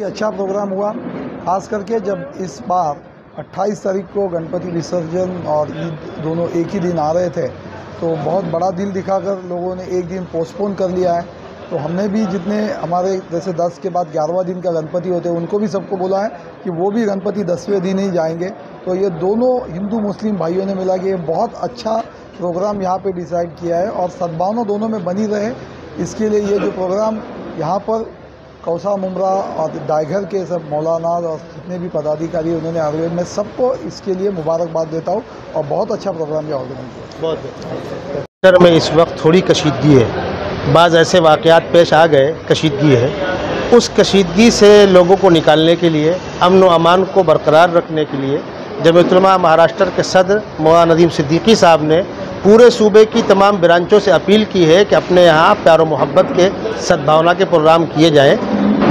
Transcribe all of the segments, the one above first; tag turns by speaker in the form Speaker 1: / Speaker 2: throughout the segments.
Speaker 1: अच्छा प्रोग्राम हुआ, खास करके जब इस बार 28 तारीख को गणपति विसर्जन और ईद दोनों एक ही दिन आ रहे थे, तो बहुत बड़ा दिल दिखाकर लोगों ने एक दिन पोस्टपोन कर लिया है। तो हमने भी जितने हमारे जैसे 10 के बाद 11वां दिन का गणपति होते हैं उनको भी सबको बोला है कि वो भी गणपति 10वें दिन ही जाएंगे। तो ये दोनों हिंदू मुस्लिम भाइयों ने मिला के बहुत अच्छा प्रोग्राम यहाँ पे डिसाइड किया है और सद्भावना दोनों में बनी रहे, इसके लिए ये जो प्रोग्राम यहाँ पर कौसा मुमरा और डायघर के सब मौलाना और जितने भी पदाधिकारी उन्होंने आयोजन, मैं सबको इसके लिए मुबारकबाद देता हूँ और बहुत अच्छा प्रोग्राम ये ऑर्गेनाइज किया।
Speaker 2: बहुत सर में इस वक्त थोड़ी कशीदगी है, बाज़ ऐसे वाक़यात पेश आ गए, कशीदगी है। उस कशीदगी से लोगों को निकालने के लिए, अमन व अमान को बरकरार रखने के लिए जमीयत उलमा महाराष्ट्र के सदर मौलाना नदीम सिद्दीकी साहब ने पूरे सूबे की तमाम ब्रांचों से अपील की है कि अपने यहाँ प्यार मोहब्बत के सद्भावना के प्रोग्राम किए जाएं।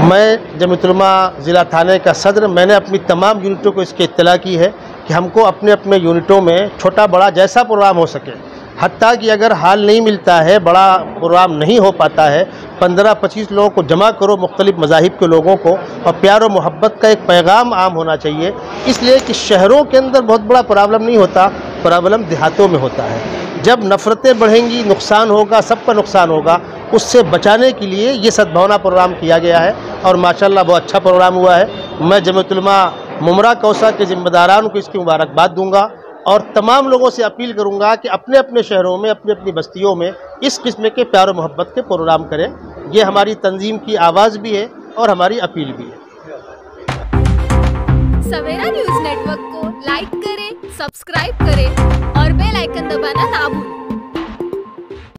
Speaker 2: मैं जमीयत उलमा ज़िला थाने का सदर, मैंने अपनी तमाम यूनिटों को इसकी इत्तला की है कि हमको अपने अपने यूनिटों में छोटा बड़ा जैसा प्रोग्राम हो सके, हत्ता कि अगर हाल नहीं मिलता है, बड़ा प्रोग्राम नहीं हो पाता है, 15-25 लोगों को जमा करो, मुख्तलिफ मज़ाहिब के लोगों को, और प्यार और मोहब्बत का एक पैगाम आम होना चाहिए। इसलिए कि शहरों के अंदर बहुत बड़ा प्रॉब्लम नहीं होता, प्रॉब्लम देहातों में होता है। जब नफ़रतें बढ़ेंगी, नुकसान होगा, सबका नुकसान होगा। उससे बचाने के लिए ये सद्भावना प्रोग्राम किया गया है और माशाल्लाह बहुत अच्छा प्रोग्राम हुआ है। मैं जमीयत उलमा मुमरा कौसा के ज़िम्मेदारान को इसकी मुबारकबाद दूँगा और तमाम लोगों से अपील करूंगा कि अपने अपने शहरों में, अपनी अपनी बस्तियों में इस किस्म के प्यार और मोहब्बत के प्रोग्राम करें। ये हमारी तंजीम की आवाज़ भी है और हमारी अपील भी है।
Speaker 3: सवेरा न्यूज़ नेटवर्क को लाइक करें, सब्सक्राइब करें